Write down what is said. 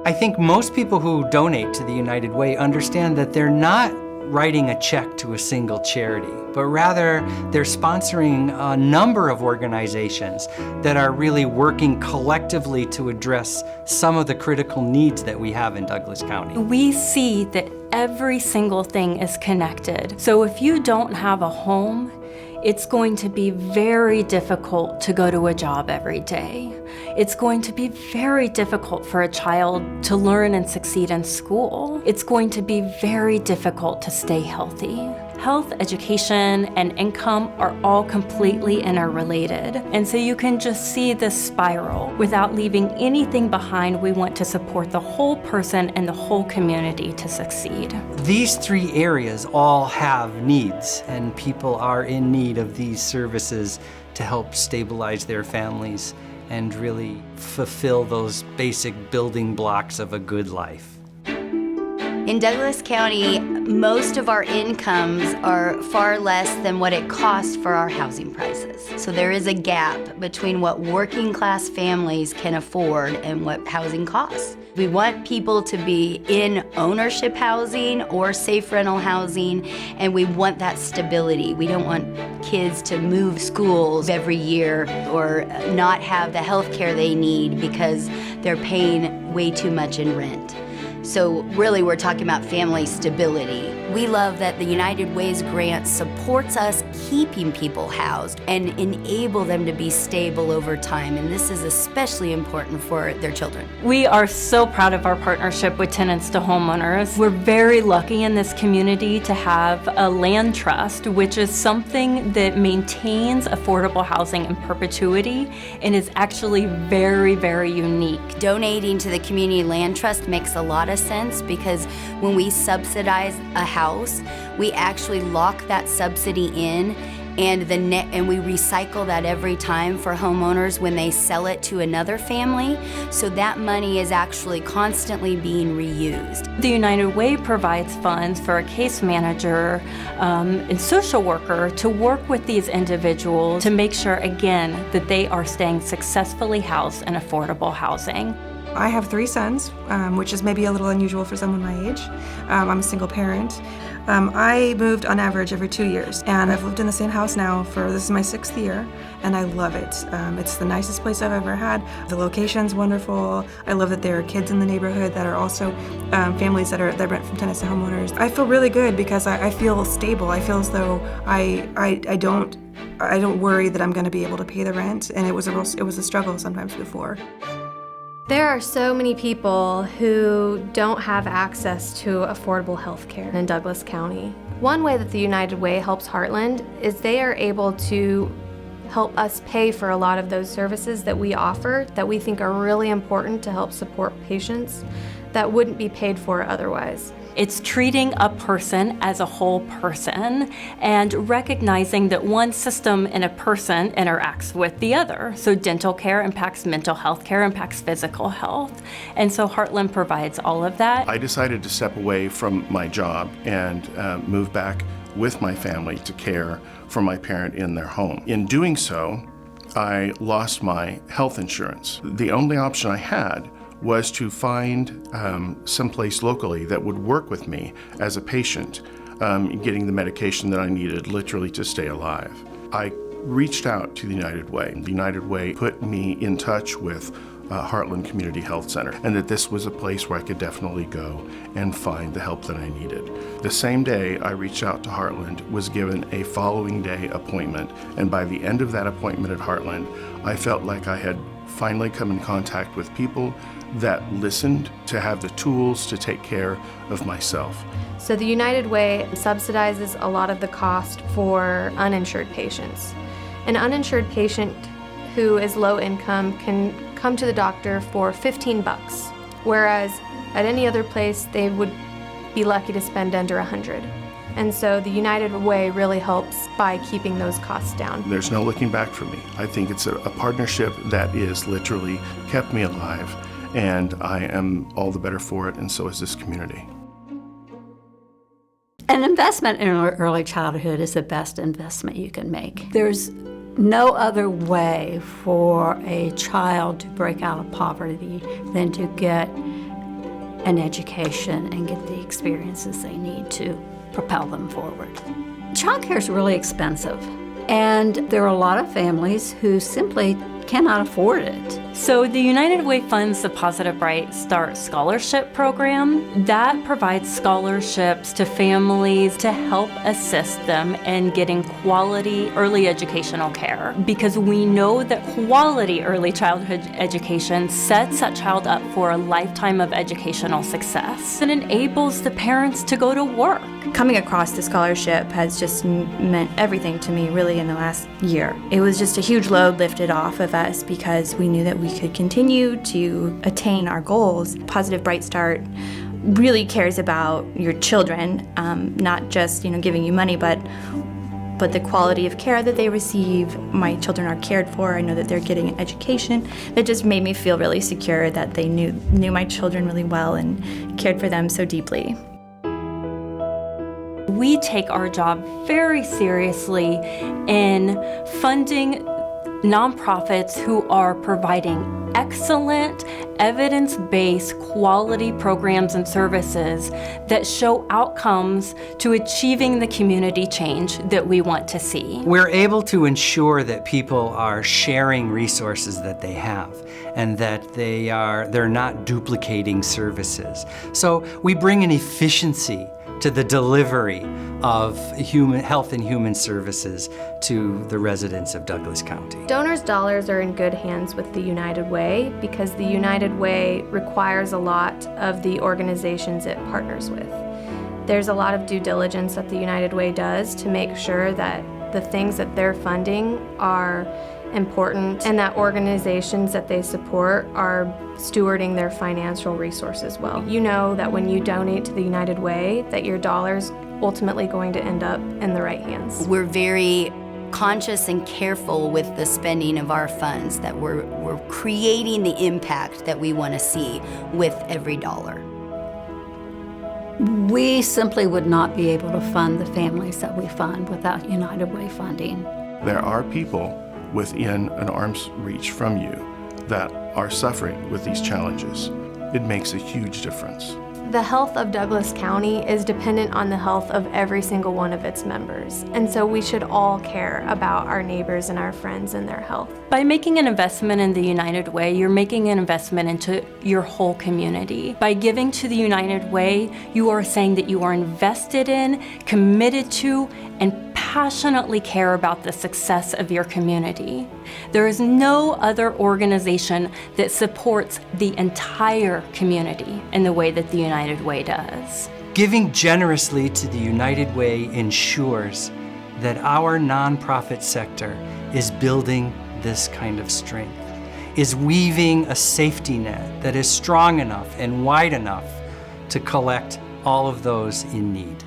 I think most people who donate to the United Way understand that they're not writing a check to a single charity, but rather they're sponsoring a number of organizations that are really working collectively to address some of the critical needs that we have in Douglas County. We see that every single thing is connected. So if you don't have a home, it's going to be very difficult to go to a job every day. It's going to be very difficult for a child to learn and succeed in school. It's going to be very difficult to stay healthy. Health, education, and income are all completely interrelated. And so you can just see this spiral. Without leaving anything behind, we want to support the whole person and the whole community to succeed. These three areas all have needs, and people are in need of these services to help stabilize their families and really fulfill those basic building blocks of a good life. In Douglas County, most of our incomes are far less than what it costs for our housing prices. So there is a gap between what working class families can afford and what housing costs. We want people to be in ownership housing or safe rental housing, and we want that stability. We don't want kids to move schools every year or not have the health care they need because they're paying way too much in rent. So really, we're talking about family stability. We love that the United Way's grant supports us keeping people housed and enable them to be stable over time, and this is especially important for their children. We are so proud of our partnership with Tenants to Homeowners. We're very lucky in this community to have a land trust, which is something that maintains affordable housing in perpetuity and is actually very, very unique. Donating to the Community Land Trust makes a lot of sense because when we subsidize a house, we actually lock that subsidy in and we recycle that every time for homeowners when they sell it to another family. So that money is actually constantly being reused. The United Way provides funds for a case manager and social worker to work with these individuals to make sure, again, that they are staying successfully housed in affordable housing. I have 3 sons, which is maybe a little unusual for someone my age. I'm a single parent. I moved on average every 2 years, and I've lived in the same house now this is my 6th year, and I love it. It's the nicest place I've ever had. The location's wonderful. I love that there are kids in the neighborhood that are also families that rent from Tenants to Homeowners. I feel really good because I feel stable. I feel as though I don't worry that I'm going to be able to pay the rent, and it was a struggle sometimes before. There are so many people who don't have access to affordable health care in Douglas County. One way that the United Way helps Heartland is they are able to help us pay for a lot of those services that we offer that we think are really important to help support patients that wouldn't be paid for otherwise. It's treating a person as a whole person and recognizing that one system in a person interacts with the other. So dental care impacts mental health care, impacts physical health. And so Heartland provides all of that. I decided to step away from my job and move back with my family to care for my parent in their home. In doing so, I lost my health insurance. The only option I had was to find someplace locally that would work with me as a patient, getting the medication that I needed literally to stay alive. I reached out to the United Way. The United Way put me in touch with Heartland Community Health Center, and that this was a place where I could definitely go and find the help that I needed. The same day I reached out to Heartland, was given a following day appointment, and by the end of that appointment at Heartland, I felt like I had finally come in contact with people that listened, to have the tools to take care of myself. So the United Way subsidizes a lot of the cost for uninsured patients. An uninsured patient who is low income can come to the doctor for $15, whereas at any other place they would be lucky to spend under $100. And so the United Way really helps by keeping those costs down. There's no looking back for me. I think it's a partnership that is literally kept me alive, and I am all the better for it, and so is this community. An investment in early childhood is the best investment you can make. There's no other way for a child to break out of poverty than to get an education and get the experiences they need to propel them forward. Childcare is really expensive, and there are a lot of families who simply cannot afford it. So the United Way funds the Positive Bright Start Scholarship Program. That provides scholarships to families to help assist them in getting quality early educational care. Because we know that quality early childhood education sets that child up for a lifetime of educational success. It enables the parents to go to work. Coming across the scholarship has just meant everything to me really in the last year. It was just a huge load lifted off of us because we knew that we could continue to attain our goals. Positive Bright Start really cares about your children, not just giving you money, but the quality of care that they receive. My children are cared for. I know that they're getting an education. That just made me feel really secure that they knew my children really well and cared for them so deeply. We take our job very seriously in funding nonprofits who are providing excellent, evidence-based quality programs and services that show outcomes to achieving the community change that we want to see. We're able to ensure that people are sharing resources that they have and that they're not duplicating services. So we bring an efficiency to the delivery of health and human services to the residents of Douglas County. Donors' dollars are in good hands with the United Way because the United Way requires a lot of the organizations it partners with. There's a lot of due diligence that the United Way does to make sure that the things that they're funding are important and that organizations that they support are stewarding their financial resources well. You know that when you donate to the United Way, that your dollar's ultimately going to end up in the right hands. We're very conscious and careful with the spending of our funds, that we're creating the impact that we want to see with every dollar. We simply would not be able to fund the families that we fund without United Way funding. There are people within an arm's reach from you that are suffering with these challenges. It makes a huge difference. The health of Douglas County is dependent on the health of every single one of its members, and so we should all care about our neighbors and our friends and their health. By making an investment in the United Way, you're making an investment into your whole community. By giving to the United Way, you are saying that you are invested in, committed to, and passionately care about the success of your community. There is no other organization that supports the entire community in the way that the United Way does. Giving generously to the United Way ensures that our nonprofit sector is building this kind of strength, is weaving a safety net that is strong enough and wide enough to collect all of those in need.